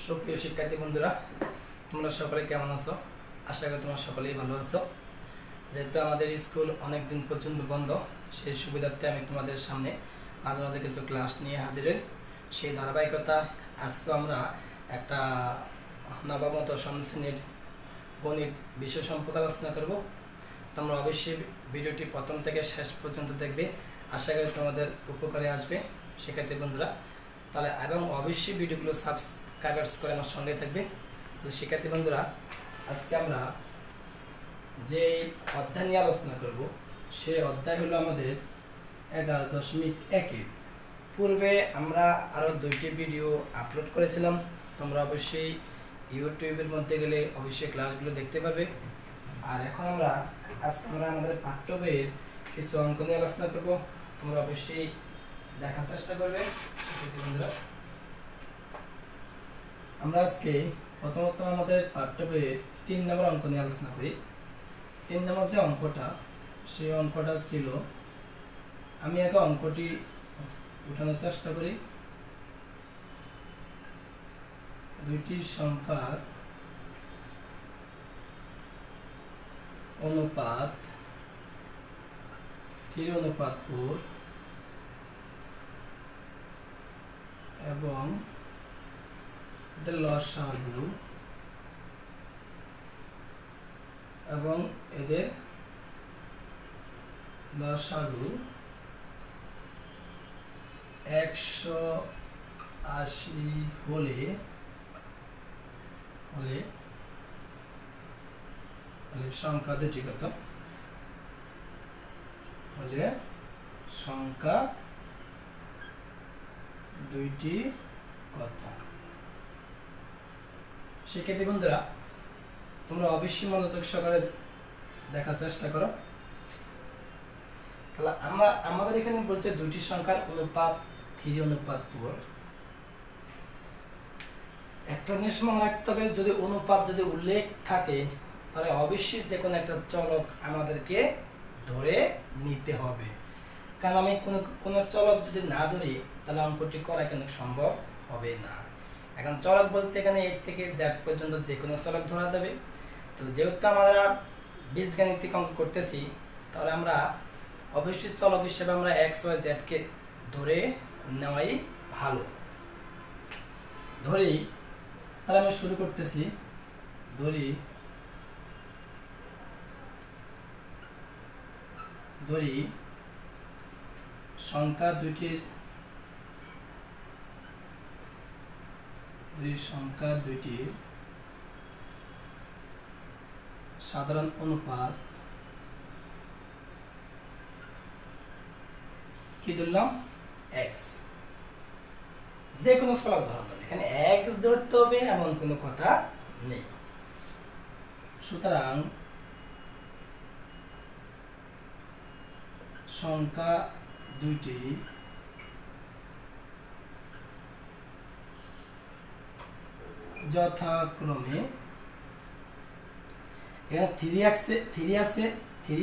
সুপ্রিয় শিক্ষার্থী বন্ধুরা, তোমরা সকলে কেমন আছো? আশা করি তোমরা সকলেই ভালো আছো। যেহেতু আমাদের স্কুল অনেক দিন পর্যন্ত বন্ধ, সেই সুবিধার্থে আমি তোমাদের সামনে মাঝে মাঝে কিছু ক্লাস নিয়ে হাজির হই। সেই ধারাবাহিকতা আজকে আমরা একটা নবম ও দশম শ্রেণীর গণিত বিষয় সম্পর্কে আলোচনা করব। তোমরা অবশ্যই ভিডিওটি প্রথম থেকে শেষ পর্যন্ত দেখবে, আশা করি তোমাদের উপকারে আসবে শিক্ষার্থী বন্ধুরা। তাহলে এবং অবশ্যই ভিডিওগুলো সাবস্ক্রাইবার্স করে আমার সঙ্গে থাকবে। শিক্ষার্থী বন্ধুরা, আজকে আমরা যে অধ্যায় নিয়ে আলোচনা করব সেই অধ্যায় হলো আমাদের 11.1। পূর্বে আমরা আরও 2টি ভিডিও আপলোড করেছিলাম, তোমরা অবশ্যই ইউটিউবের মধ্যে গেলে অবশ্যই ক্লাসগুলো দেখতে পাবে। আর এখন আজকে আমরা আমাদের পাঠ্য বইয়ের কিছু অঙ্ক নিয়ে আলোচনা করব, তোমরা অবশ্যই দেখার চেষ্টা করবে শিক্ষার্থী বন্ধুরা। আমরা আজকে প্রথমত আমাদের পাঠ্য বইয়ের 3 নম্বর অঙ্ক নিয়ে আলোচনা করি। 3 নম্বর যে অঙ্কটা, সেই অঙ্কটা ছিল, আমি আগে অঙ্কটি উঠানোর চেষ্টা করি। দুইটি সংখ্যার অনুপাত 3:4 এবং এদের লসাগু এবং এদের লসাগু 180 হলে সংখ্যা দুটি কত? হলে সংখ্যা দুইটি কত? শিক্ষার্থী বন্ধুরা, তোমরা অবশ্যই মনোযোগ সহকারে দেখার চেষ্টা করো। তাহলে আমাদের এখানে বলছে দুইটি সংখ্যার অনুপাত 3:4। একটা জিনিস মনে রাখতে হবে, যদি অনুপাত যদি উল্লেখ থাকে তাহলে অবশ্যই যে কোনো একটা চলক আমাদেরকে ধরে নিতে হবে। কারণ আমি কোনো চলক যদি না ধরি তাহলে অঙ্কটি করা কিন্তু সম্ভব হবে না। এখন চলক বলতে এখানে A থেকে Z পর্যন্ত যে কোনো চলক ধরা যাবে। তো যেহেতু আমরা বীজগাণিতিক অঙ্ক করতেছি, তাহলে আমরা অবশ্যই চলক হিসেবে আমরা X, Y, Z কে ধরে নেওয়াই ভালো। ধরি, তাহলে আমি শুরু করতেছি। ধরি সংখ্যা দুইটির সাধারণ অনুপাত কি ধরলাম? X। যে কোনো চলক ধরা যাবে, এখানে X ধরতে হবে এমন কোনো কথা নেই। সুতরাং সংখ্যা দুইটি যথাক্রমে, এখানে 3 আছে, 3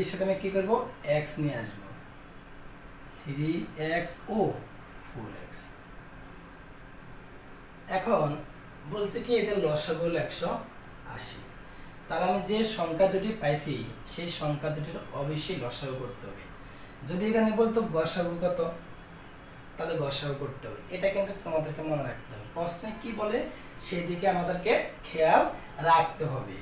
এর সাথে আমি কি করব? X নিয়ে আসব। 3x ও 4x। এখন বলছে কি এদের লসাগু হলো 180। তাহলে আমি যে সংখ্যা দুটি পাইছি সেই সংখ্যা দুটির অবশ্যই লসাগু করতে হবে। যদি এখানে বলতো গসাগু কত, তাহলে গসাগু করতে হবে। এটা কিন্তু তোমাদেরকে মনে রাখতে হবে। প্রশ্নে কি বলে সেই দিকে আমাদেরকে খেয়াল রাখতে হবে।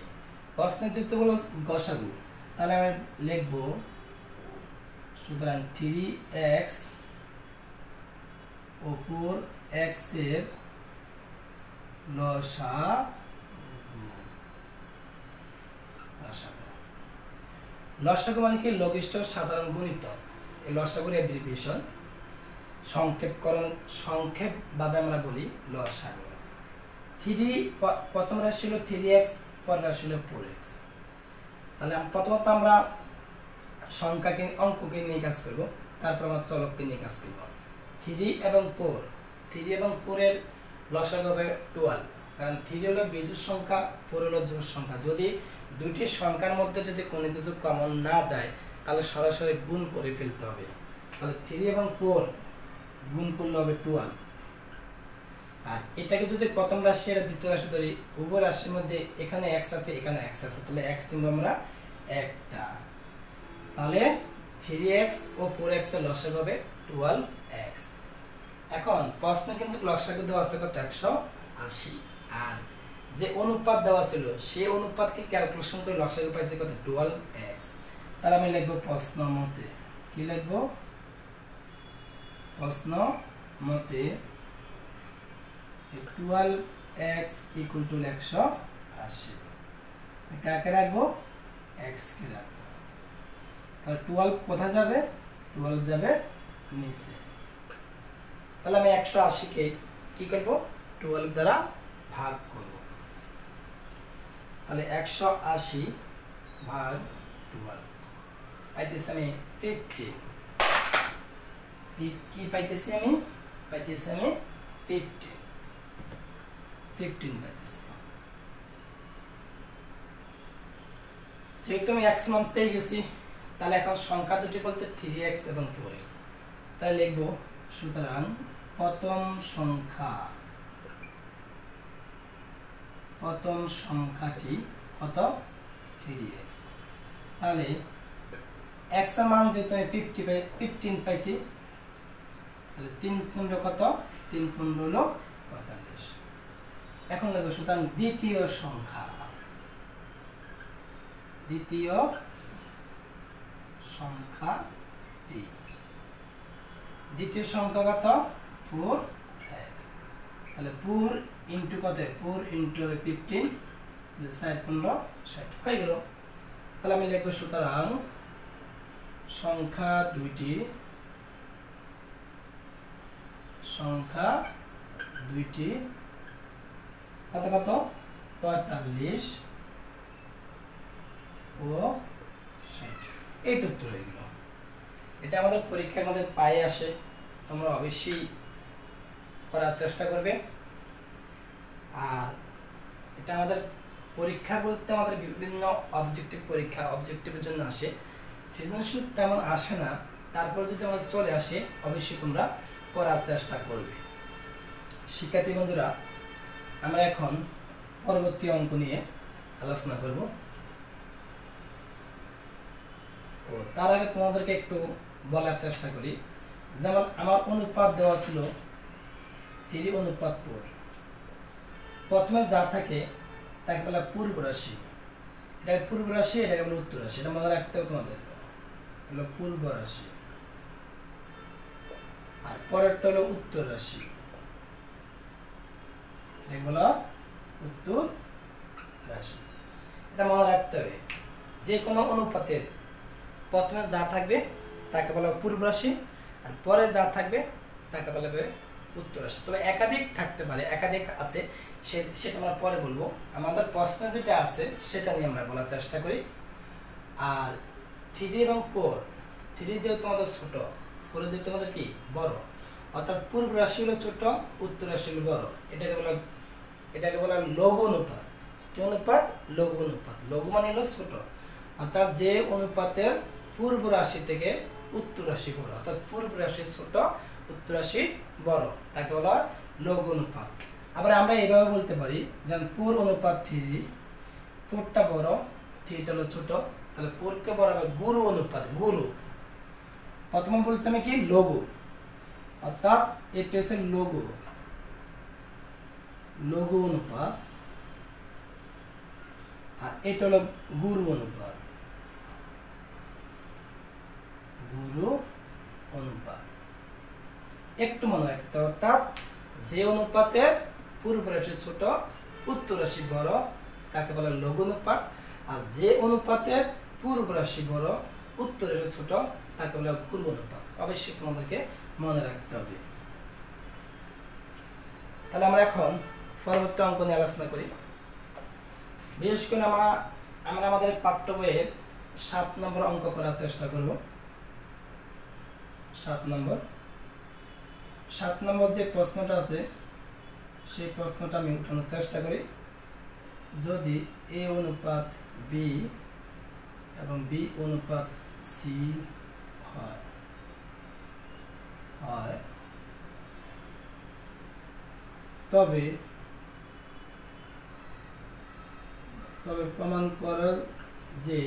প্রশ্নে যেহেতু বলো গসাগু, তাহলে আমি লিখব, সুতরাং 3x ও 4x এর লসাগু মানে কি? লঘিষ্ঠ সাধারণ গুণিতক। এই লসাগুর অ্যাব্রিভিয়েশন, সংক্ষেপ ভাবে আমরা বলি লসাগু। 3 প্রথম রাশি হলো 3x, পরের রাশি হলো 4x। তাহলে প্রথমত আমরা সংখ্যাকে, অঙ্ককে নিয়ে কাজ করব, তারপর আমরা চলককে নিয়ে কাজ করব। 3 এবং 4 এর লসাগু হবে 12। কারণ 3 হলো বিজোড় সংখ্যা, 4 হলো জোড় সংখ্যা। যদি দুইটি সংখ্যার মধ্যে যদি কোনো কিছু কমন না যায় তাহলে সরাসরি গুণ করে ফেলতে হবে। তাহলে 3 এবং 4 গুণ করলে হবে 12। আর এটাকে যদি প্রথম রাশি আর দ্বিতীয় রাশি ধরি, উভয় রাশির মধ্যে এখানে x আছে এখানে x আছে, তাহলে x নিব আমরা একটা, তাহলে 3x ও 4x এর লসাগু হবে 12x। এখন প্রশ্ন কিন্তু লসাগু দেওয়া আছে কত 180, আর যে অনুপাত দেওয়া ছিল সেই অনুপাতকে ক্যালকুলেশন করে লসাগু পাইছে কত 12x। তাহলে আমি লিখব প্রশ্ন মতে, কি লিখব প্রশ্ন মতে 12x ইকুয়াল টু 180, কাকে রাখবো x কে রাখবো, তাহলে 12 কোথায় যাবে 12 যাবে নিচে, তাহলে আমি 180 কে কি করব 12 দ্বারা ভাগ করব, তাহলে 180 ভাগ 12 পাইতেছি আমি 15, কি পাইতেছি আমি 15 পাইতেছি। যেহেতু আমি x মান পেয়ে গেছি, তাহলে এখন সংখ্যা দুটি বলতে 3x এবং 4x, তাহলে লিখব সুতরাং প্রথম সংখ্যাটি কত 3x, তাহলে x এর মান যেহেতু আমি 15 পাইছি, তাহলে 3 15 কত 3 15 হলো 45। এখন লিখব সুতরাং দ্বিতীয় সংখ্যা কত 4x, তাহলে 4 ইনটু কত 4 ইনটু 15, তাহলে 4 15 60 হয়ে গেল। তাহলে আমি লিখব সুতরাং সংখ্যা দুইটি কত কত 45 ও 60, এই তো উত্তর হয়ে গেল। এটা আমাদের পরীক্ষার মধ্যে পাই আসে, তোমরা অবশ্যই করার চেষ্টা করবে। আর এটা আমাদের পরীক্ষা বলতে আমাদের বিভিন্ন অবজেক্টিভ পরীক্ষা অবজেক্টিভের জন্য আসে, সৃজনশীল তেমন আসে না, তারপর যদি আমাদের চলে আসে অবশ্যই তোমরা করার চেষ্টা করবে। শিক্ষার্থী বন্ধুরা, আমরা এখন পরবর্তী অঙ্ক নিয়ে আলোচনা করব। তার আগে তোমাদেরকে একটু বলার চেষ্টা করি, যেমন আমার অনুপাত দেওয়া ছিল 3:4, প্রথমে যা থাকে তাকে বলা পূর্ব রাশি, এটাকে পূর্ব রাশি, এটাকে বলে উত্তর রাশি, এটা মনে রাখতে হবে তোমাদের, হলো পূর্ব রাশি, আর পরেরটা হলো উত্তর রাশি, এটাকে বলা উত্তর রাশি। এটা মনে রাখতে হবে, যে কোনো অনুপাতের প্রথমে যা থাকবে তাকে বলা পূর্ব রাশি, আর পরে যা থাকবে তাকে বলা হবে উত্তর রাশি। তবে একাধিক থাকতে পারে, একাধিক আছে সেটা আমরা পরে বলবো, আমাদের প্রশ্নে যেটা আছে সেটা নিয়ে আমরা বলার চেষ্টা করি। আর 3 এবং 4, 3 যেহেতু তোমাদের ছোট, 4 যেহেতু তোমাদের কি বড়, অর্থাৎ পূর্ব রাশি হলো ছোট, উত্তর রাশি হলো বড়, এটাকে বলা লঘু অনুপাত। কি অনুপাত? লঘু অনুপাত। লঘু মানে হলো ছোট, অর্থাৎ যে অনুপাতের পূর্ব রাশি থেকে উত্তর রাশি বড়, অর্থাৎ পূর্ব রাশি ছোট উত্তর রাশি বড়, তাকে বলা লঘু অনুপাত। আবার আমরা এইভাবে বলতে পারি, যেমন 4 অনুপাত 3, 4টা বড় 3টা হলো ছোট, তাহলে 4কে বড় হবে গুরু অনুপাত। গুরু প্রথমে বলছি আমি কি লঘু, অর্থাৎ এটা হচ্ছে লঘু অনুপাত, আর এটা হলো গুরু অনুপাত। একটু মনে রাখতে, অর্থাৎ যে অনুপাতের পূর্ব রাশি ছোট উত্তর রাশি বড় তাকে বলে লঘু অনুপাত, আর যে অনুপাতের পূর্ব রাশি বড় উত্তর রাশি ছোট তাকে বলে গুরু অনুপাত। অবশ্যই তোমাদেরকে মনে রাখতে হবে। তাহলে আমরা এখন পরবর্তী অঙ্ক নিয়ে আলোচনা করি। বিশেষ করে আমরা আমাদের পাঠ্য বইয়ের 7 নম্বর অঙ্ক করার চেষ্টা করব। 7 নম্বর যে প্রশ্নটা আছে সেই প্রশ্নটা আমি উঠানোর চেষ্টা করি। যদি A অনুপাত B এবং B অনুপাত C হয় তবে প্রমাণ করো যে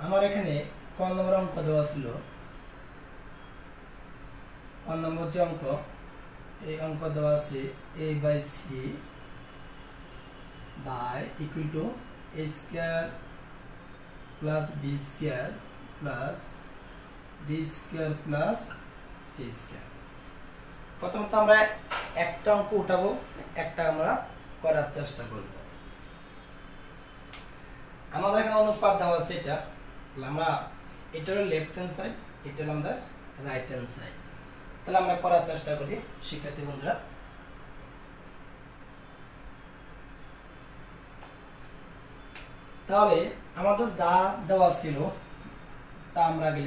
আমার এখানে ক নম্বর অঙ্ক দেওয়া ছিল, ক নম্বর যে অঙ্ক, এই অঙ্ক দেওয়া আছে a by c by equal to a square plus b square plus d square plus c square. প্রথমত আমরা একটা অঙ্ক উঠাবো, একটা আমরা করার চেষ্টা করব। আমাদের এখানে অনুপাত দেওয়া আছে, এটা আমরা এটা হলো লেফট হ্যান্ড সাইড, এটা হলো আমাদের রাইট হ্যান্ড সাইড। তাহলে আমরা করার চেষ্টা করি শিক্ষার্থী বন্ধুরা। তাহলে আমাদের যা দেওয়া ছিল তা আমরা আগে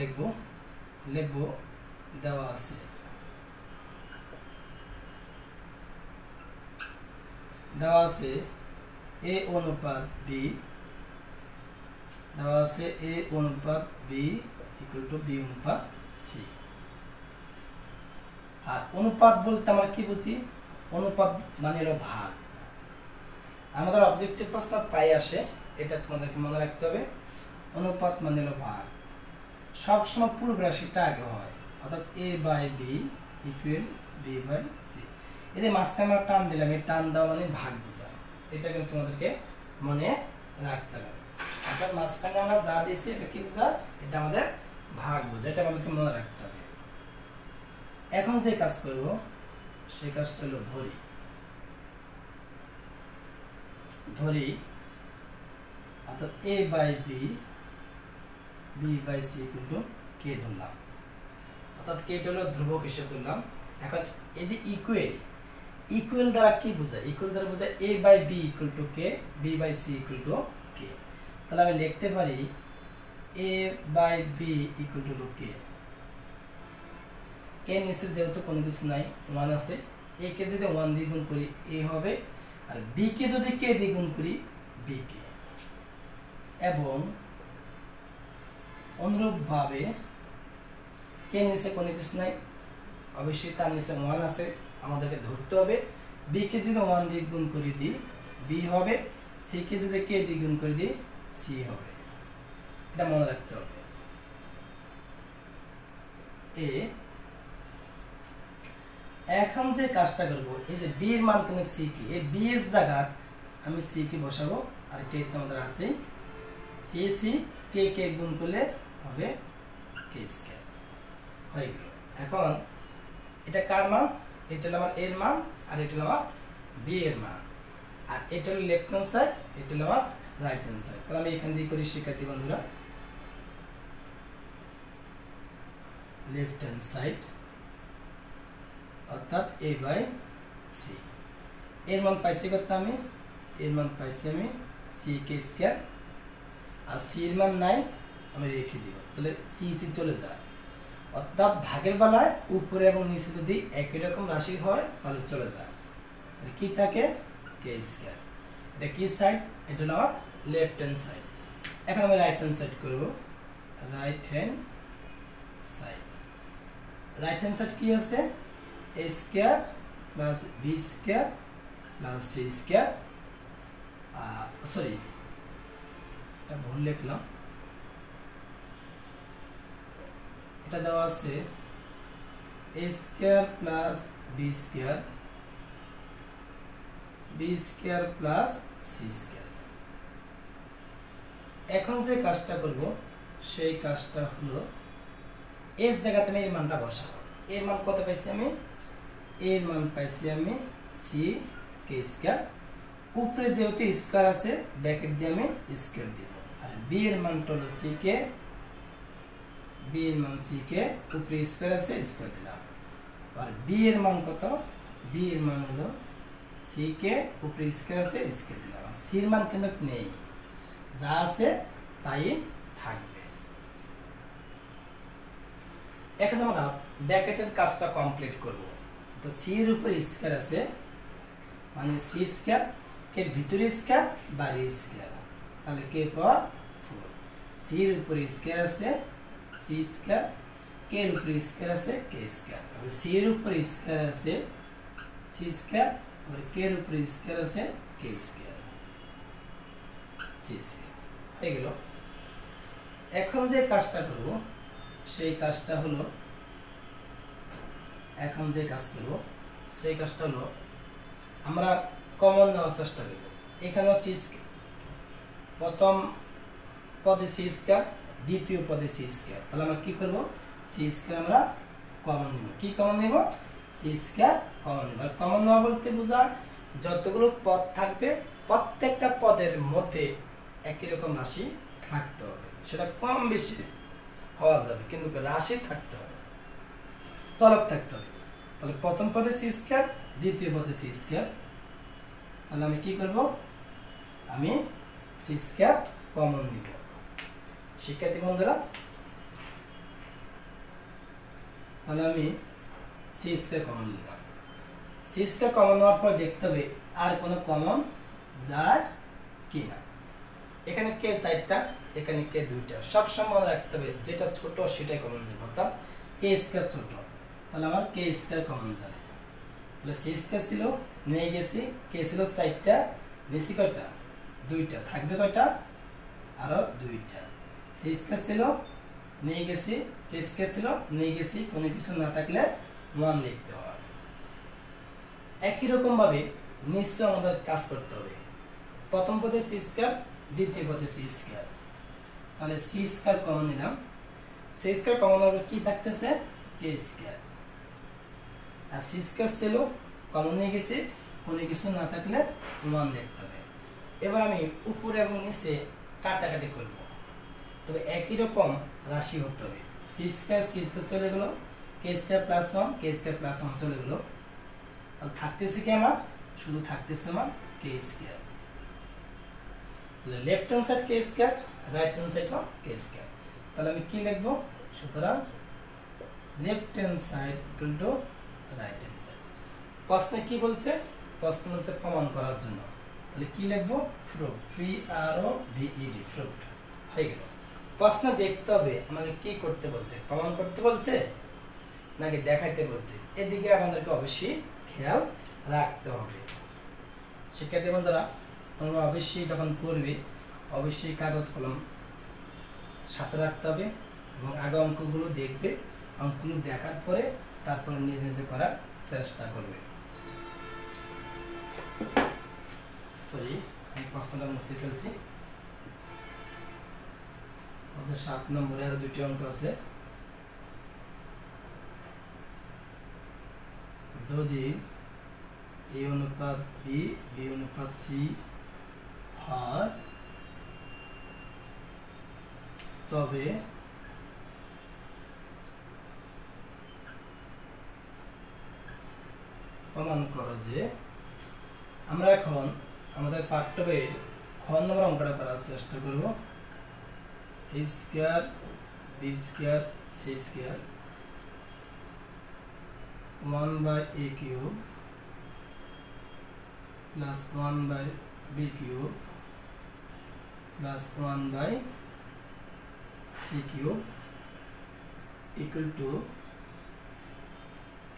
লিখব দেওয়া আছে a অনুপাত b, দেওয়া আছে a অনুপাত b ইকুয়াল টু b অনুপাত c। আর অনুপাত বলতে আমরা কি বুঝি? অনুপাত মানে হলো ভাগ। আমাদের অবজেক্টিভ প্রশ্ন পাই আসে, এটা তোমাদেরকে মনে রাখতে হবে। অনুপাত মানে হলো ভাগ। সবসময় পূর্ব রাশিটা আগে হয়, অর্থাৎ a by b equal b by c। এদের মাঝখানে আমরা টান দিলাম, এই টান দেওয়া মানে ভাগ বোঝায়, এটা কিন্তু তোমাদেরকে মনে রাখতে হবে। অর্থাৎ মাঝখানে আমরা যা দিয়েছি এটা কি বোঝায়? এটা আমাদের ভাগ বোঝায়, এটা আমাদেরকে মনে রাখতে হবে। এখন যে কাজ করব সেই কাজটা হলো ধরি, অর্থাৎ a by b b by c equal to k ধরলাম, অর্থাৎ k হলো ধ্রুবক হিসেবে ধরলাম। এখন এই যে ইকুয়াল দ্বারা কি বোঝায়? ইকুয়াল দ্বারা বোঝায় a by b equal to k, b by c equal to k। তাহলে আমি লিখতে পারি a by b equal to k। k নিচে যেহেতু কোনো কিছু নাই, 1 আছে, a কে যদি 1 দিয়ে গুণ করি a হবে, আর b কে যদি k দিয়ে গুণ করি b k। এবং অনুরূপভাবে k নিচে কোনো কিছু নাই, অবশ্যই তার নিচে 1 আছে, আমাদেরকে ধরতে হবে b কে যদি 1 দিয়ে গুণ করে দিই b হবে, c কে যদি k দিয়ে গুণ করে দিই c হবে। এটা মনে রাখতে হবে। এখন যে কাজটা করব, এই যে b এর মান কিন্তু c কি, এই b এর জায়গা আমি c কে বসাবো, আর k তো আমাদের আছে, c k গুণ করলে হবে k স্কয়ার হয়ে গেল। এখন এটা কার মান? এটা হলো আমার a এর মান, আর এটা হলো আমার b এর মান, আর এটা হলো লেফট হ্যান্ড সাইড, এটা হলো আমার রাইট হ্যান্ড সাইড। তাহলে আমি এখান দিয়ে করি শিক্ষার্থী বন্ধুরা, লেফট হ্যান্ড সাইড অর্থাৎ a বাই c। এর মান পাইছি কত? আমি এর মান পাইছি আমি c k স্কয়ার, আর c এর মান নাই, আমি রেখে দিব, তাহলে c চলে যায়। অর্থাৎ ভাগের বেলায় উপরে এবং নিচে যদি একই রকম রাশি হয় তাহলে চলে যায়, কি থাকে? k square. এটা কি সাইড? এটা হলো আমার লেফট হ্যান্ড সাইড। এখন আমি রাইট হ্যান্ড সাইড করব, রাইট হ্যান্ড সাইড কি আছে? a square plus b square plus c square, sorry এটা ভুল লিখলাম, এটা দেওয়া আছে a square plus b square plus c square. এখন যে কাজটা করব সেই কাজটা হলো এর জায়গাতে আমি এর মানটা বসাবো। এর মান কত পাইছি আমি? এর মান পাইছি আমি c k স্কয়ার, উপরে যেহেতু স্কয়ার আছে ব্র্যাকেট দিয়ে আমি স্কয়ার দিব, আর b এর মানটা হলো c k, b এর মান c k, উপরে স্কয়ার আছে স্কয়ার দিলাম, আর b এর মান কত? b এর মান হলো c k, উপরে স্কয়ার আছে স্কয়ার দিলাম, আর c এর মান কিন্তু নেই, যা আছে তাই থাকবে। এখন আমরা ব্র্যাকেটের কাজটা কমপ্লিট করব। তো c এর উপরে স্কয়ার আছে মানে c স্কয়ার, কে ভিতরে স্কয়ার বাইরে স্কয়ার, তাহলে k পাওয়ার 4। সি এর উপরে স্কয়ার আছে সি স্কয়ার, কে এর উপরে স্কয়ার আছে কে স্কয়ার। আবার সি এর উপরে স্কয়ার আছে সি স্কয়ার, আবার কে এর উপরে স্কয়ার আছে কে স্কয়ার, সি স্কয়ার হয়ে গেল। এখন যে কাজটা করব সেই কাজটা হলো আমরা কমন নেওয়ার চেষ্টা করব। এখানে সি প্রথম পদে সি স্কয়ার, দ্বিতীয় পদে সি স্কয়ার, তাহলে আমরা কি করব সি স্কয়ার আমরা কমন নেব। কি কমন নেব? সি স্কয়ার কমন নেব। আর কমন নেওয়া বলতে বোঝায় যতগুলো পদ থাকবে প্রত্যেকটা পদের মধ্যে একই রকম রাশি থাকতে হবে, সেটা কম বেশি হওয়া যাবে কিন্তু রাশি থাকতে হবে, চলক থাকতে হবে। তাহলে প্রথম পদে সি স্কয়ার, দ্বিতীয় পদে সি স্কয়ার, তাহলে আমি কি করব? আমি সি স্কয়ার কমন নিব। শিক্ষার্থী বন্ধুরা, তাহলে আমি সি স্কয়ার কমন নিলাম। সি স্কয়ার কমন নেওয়ার পর দেখতে হবে আর কোনো কমন যায় কিনা। এখানে কে 4টা, এখানে কে 2টা, সব সময় রাখতে হবে যেটা ছোট সেটাই কমন যাবে, অর্থাৎ কে স্কয়ার ছোট, তাহলে আমার কে স্কয়ার কমন যাবে। তাহলে সি স্কয়ার ছিল নিয়ে গেছি, কে ছিল 4টা, বেশি কয়টা 2টা, থাকবে কয়টা আরো 2টা। সি স্কয়ার ছিল নিয়ে গেছি, কে স্কয়ার ছিল নিয়ে গেছি, কোনো কিছু না থাকলে 1 লিখতে হয়। একই রকম ভাবে নিশ্চয় আমাদের কাজ করতে হবে। প্রথম পদে সি স্কয়ার, দ্বিতীয় পদে সি স্কয়ার, তাহলে সি স্কয়ার কমন নিলাম। সি স্কয়ার কমন হবে কি থাকতেছে কে স্কয়ার, আর সি স্কয়ার ছিল কমন নিয়ে গেছি, কোনো কিছু না থাকলে 1 লিখতে হবে। এবার আমি উপরে এবং নিচে কাটাকাটি করব, তবে একই রকম রাশি হতে হবে। সি স্কয়ার চলে গেল, কে স্কয়ার প্লাস 1 কে স্কয়ার প্লাস 1 চলে গেল, তাহলে থাকতেছে কি আমার শুধু থাকতেছে আমার কে স্কয়ার। তাহলে লেফট হ্যান্ড সাইড কে স্কয়ার, রাইট হ্যান্ড সাইড কে স্কয়ার, তাহলে আমি কি লিখব? সুতরাং left hand side equal to right hand side. প্রশ্নে কি বলছে? প্রশ্ন বলছে প্রমাণ করার জন্য, তাহলে কি লিখব? প্রুফ, PROVED, প্রুফ হয়ে গেল। প্রশ্ন দেখতে হবে আমাকে কি করতে বলছে, প্রমাণ করতে বলছে নাকি দেখাইতে বলছে, এদিকে আমাদেরকে অবশ্যই খেয়াল রাখতে হবে। শিক্ষার্থী বন্ধুরা, তোমরা অবশ্যই যখন করবে অবশ্যই কাগজ কলম সাথে রাখতে হবে এবং আগে অঙ্কগুলো দেখবে, অঙ্কগুলো দেখার পরে তারপরে নিজে নিজে করার চেষ্টা করবে। সরি, আমি প্রশ্নটা মুছে ফেলছি। আমাদের 7 নম্বরে আরো 2টি অঙ্ক আছে। যদি এ অনুপাত বি, বি অনুপাত সি হয় তবে প্রমাণ করো যে, আমরা এখন আমাদের পাঠ্য বইয়ের খ নম্বর অঙ্কটা করার চেষ্টা করব। A square B square C square 1/a cube plus 1/b cube plus 1/c cube equal to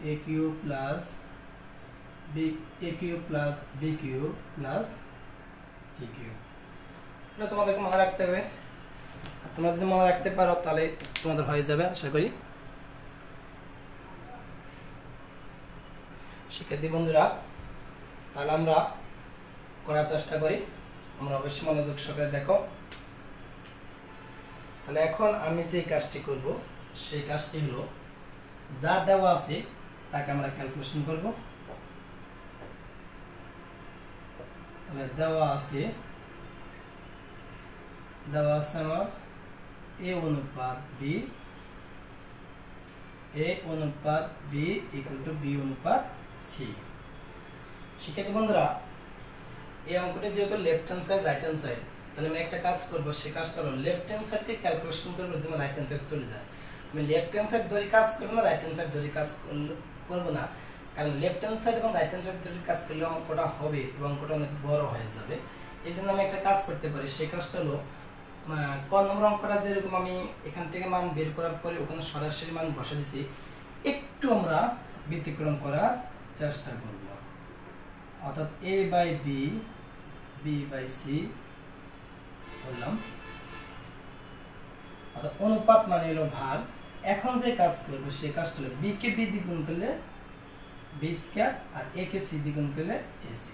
a cube plus a cube plus b cube plus c cube. এটা তোমাদেরকে মনে রাখতে হবে, আর তোমরা যদি মনে রাখতে পারো তাহলে তোমাদের হয়ে যাবে আশা করি। শিক্ষার্থী বন্ধুরা, তাহলে আমরা করার চেষ্টা করি, তোমরা অবশ্যই মনোযোগ সহকারে দেখো। তাহলে এখন আমি যে কাজটি করব সেই কাজটি হলো যা দেওয়া আছে তাকে আমরা ক্যালকুলেশন করব। তাহলে দেওয়া আছে আমার a অনুপাত b, a অনুপাত b ইকুয়াল টু b অনুপাত c। শিক্ষার্থী বন্ধুরা, এই অঙ্কটি যেহেতু left hand side right hand side, তাহলে আমি একটা কাজ করব, সেই কাজটা হলো লেফট হ্যান্ড সাইডকে ক্যালকুলেশন করব যেন রাইট হ্যান্ড সাইড চলে যায়। আমি লেফট হ্যান্ড সাইড ধরে কাজ করব না, রাইট হ্যান্ড সাইড ধরে কাজ করব না, কারণ লেফট হ্যান্ড সাইড এবং রাইট হ্যান্ড সাইড ধরে কাজ করলে অঙ্কটা হবে এবং অঙ্কটা অনেক বড় হয়ে যাবে। এই জন্য আমি একটা কাজ করতে পারি, সেই কাজটা হলো ক নম্বর অঙ্কটা যেরকম আমি এখান থেকে মান বের করার পরে ওখানে সরাসরি মান বসা দিয়েছি, একটু আমরা ব্যতিক্রম করার চেষ্টা করব। অর্থাৎ a by B, B by C বললাম, অর্থাৎ অনুপাত মানে হলো ভাগ। এখন যে কাজ করব সেই কাজটা হলো বি কে বি দিয়ে গুণ করলে বি স্কয়ার আর এ কে সি দিয়ে গুণ করলে এসি।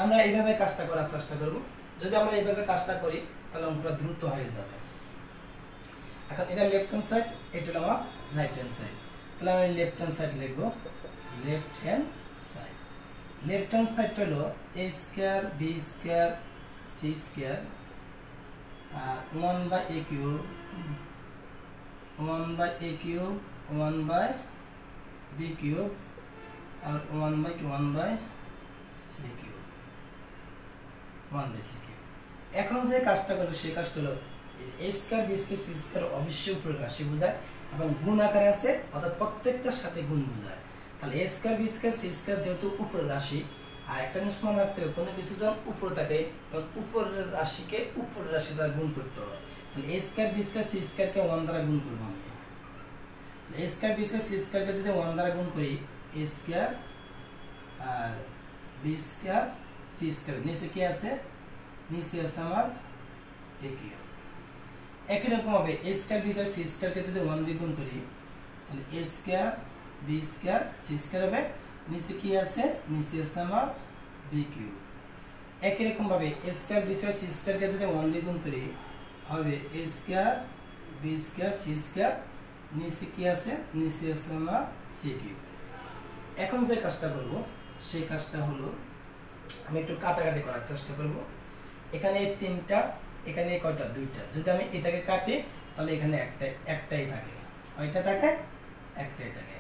আমরা এইভাবে কাজটা করার চেষ্টা করব। যদি আমরা এইভাবে কাজটা করি তাহলে অঙ্কটা দ্রুত হয়ে যাবে। এখন এটা লেফট হ্যান্ড সাইড, এটা হলো আমার রাইট হ্যান্ড সাইড। তাহলে আমি লেফট হ্যান্ড সাইড লিখব, left hand side. Left hand side হলো a square B square C square আর 1 by a cube, 1 by a cube, 1 by b cube আর 1 by c cube, 1 by c cube. এখন যে কাজটা করব সেই কাজটা হলো a square B square C square অবশ্যই উপরের রাশি বোঝায় এবং গুণ আকারে আছে, অর্থাৎ প্রত্যেকটার সাথে গুণ বোঝায়। তাহলে a square B square C square যেহেতু উপরের রাশি, আর একটা জিনিস মনে রাখতে হবে, কোনো কিছু যখন উপরে থাকে তখন উপরের রাশিকে উপরের রাশি দ্বারা গুণ করতে হবে। তাহলে a square B square C স্কয়ারকে 1 দ্বারা গুণ করব আমি। তাহলে a square B square C স্কয়ারকে যদি 1 দ্বারা গুণ করি, a স্কয়ার আর বি স্কয়ার সি স্কয়ার, নিচে কি আছে? নিচে আছে আমার a কিউব। একই রকম ভাবে a square B square C স্কয়ারকে যদি 1 দিয়ে গুণ করি তাহলে a square B square C square হবে, নিচে কি আছে? নিচে আছে আমার বি কিউব। একই রকম ভাবে a square B square C স্কয়ারকে যদি 1 দিয়ে গুণ করি হবে a square B square C square, নিচে কি আছে? নিচে আছে আমার সি কিউব। এখন যে কাজটা করব সেই কাজটা হলো আমি একটু কাটাকাটি করার চেষ্টা করব। এখানে এই তিনটা, এখানে এই কয়টা? দুইটা। যদি আমি এটাকে কাটি তাহলে এখানে একটাই থাকে। কয়টা থাকে? একটাই থাকে।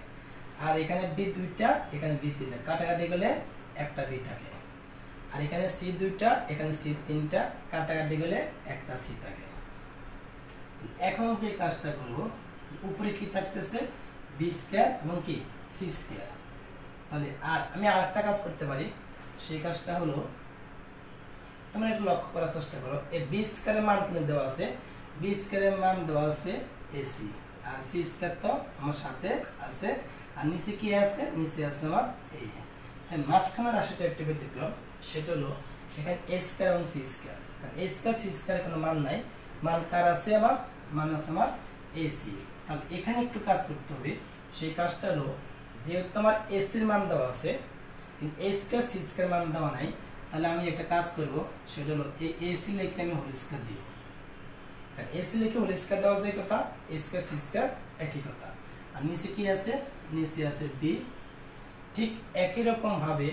আর এখানে বি দুইটা, এখানে বি তিনটা, কাটাকাটি গেলে একটা বি থাকে। আর এখানে সি দুইটা, এখানে সি তিনটা, কাটাকাটি গেলে একটা সি থাকে। এখন যে কাজটা করব, উপরে কি থাকতেছে? বি স্কয়ার এবং কি সি স্কয়ার। তাহলে আর আমি আরেকটা কাজ করতে পারি, সেই কাজটা হলো তোমরা একটু লক্ষ্য করার চেষ্টা করো। এই বি স্কয়ারের মান কিন্তু দেওয়া আছে, বি স্কয়ারের মান দেওয়া আছে এসি, আর সি স্কয়ার তো আমার সাথে আছে, আর নিচে কি আছে? নিচে আছে আমার এই। তাই মাঝখানের রাশিটা একটু ব্যতিক্রম, সেটা হলো এখানে এ স্কয়ার এবং সি স্কয়ার। কারণ এ স্কয়ার সি স্কয়ার কোনো মান নাই, মান কার আছে? আমার মান আছে আমার এসি। তাহলে এখানে একটু কাজ করতে হবে। সেই কাজটা হলো যেহেতু আমার এসির মান দেওয়া আছে কিন্তু এ স্কয়ার সি স্কয়ার মান দেওয়া নাই, তাহলে আমি একটা কাজ করব, সেটা হলো এই এসি লিখে আমি হোল স্কয়ার দিব। কারণ এসি লিখে হোল স্কয়ার দেওয়া যায় কথা, এ স্কয়ার সি স্কয়ার একই কথা। আর নিচে কি আছে? নিচে আছে বি। ঠিক একই রকম ভাবে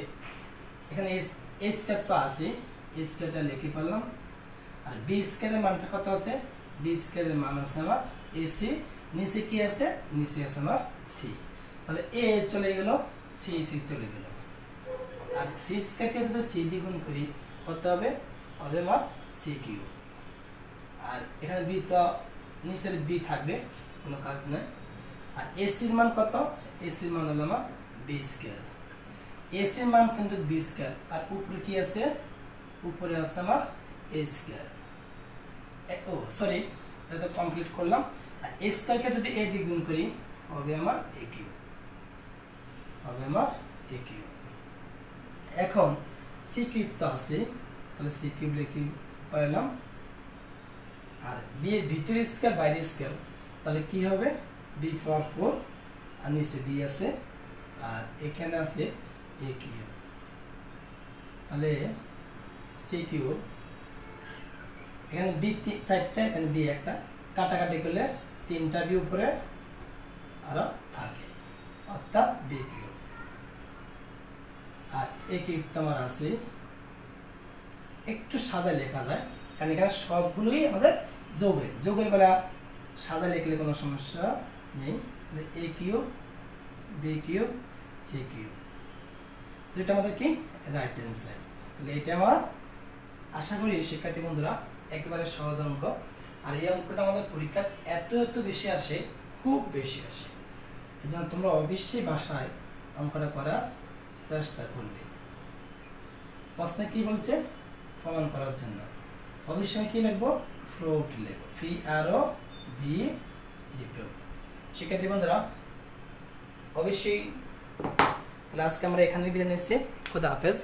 এখানে এ স্কয়ার তো আছে, এ স্কয়ারটা লিখে ফেললাম। আর বি স্কয়ারের মানটা কত আছে? বি স্কয়ারের মান আছে আমার এসি, নিচে কি আছে? নিচে আছে আমার সি। তাহলে এ চলে গেল, সি সি চলে গেল। আর সি স্কয়ারকে যদি সি দিয়ে গুণ করি কত হবে? হবে আমার সি কিউব। আর এখানে বি তো নিচের বি থাকবে, কোনো কাজ নাই। আর এসির মান কত? এসির মান হলো আমার বি স্কয়ার। এসির মান কিন্তু বি স্কয়ার, আর উপরে কি আছে? উপরে আছে আমার এ স্কয়ার। ও সরি, এটা তো কমপ্লিট করলাম। আর এ স্কয়ারকে যদি এ দিয়ে গুণ করি হবে আমার এ কিউব, হবে আমার এ কিউব। এখন সি কিউব তো আছে, তাহলে সি কিউব লিখে পাইলাম। আর বি এর ভিতরে স্কয়ার বাইরে স্কয়ার, তাহলে কি হবে? বি ফর 4, আর নিচে বি আছে, আর এখানে আছে এ কিউব। তাহলে সি কিউব, এখানে বি চারটা, এখানে বি একটা, কাটাকাটি করলে তিনটা বি উপরে আরো থাকে, অর্থাৎ বি কিউব। আর এ কিউব তোমার আছে, একটু সাজায় লেখা যায়, কারণ এখানে সবগুলোই আমাদের যোগের বেলা সাজা লিখলে কোনো সমস্যা নেই। তাহলে A cube, B cube, C cube, যেটা আমাদের কি রাইট হ্যান্ড সাইড। তাহলে এটা আমার আশা করি শিক্ষার্থী বন্ধুরা একেবারে সহজ অঙ্ক। আর এই অঙ্কটা আমাদের পরীক্ষা এত বেশি আসে, খুব বেশি আসে। এই জন্য তোমরা অবশ্যই বাসায় অঙ্কটা করার চেষ্টা করবে। প্রশ্নে কি বলছে? প্রমাণ করার জন্য অবশ্যই কি লিখবো? ফ্রুট লেবু, FROB ফ্রুট। শিক্ষার্থী বন্ধুরা অবশ্যই তাহলে আজকে আমরা এখানে বিদায় নিচ্ছি। খুদা হাফেজ।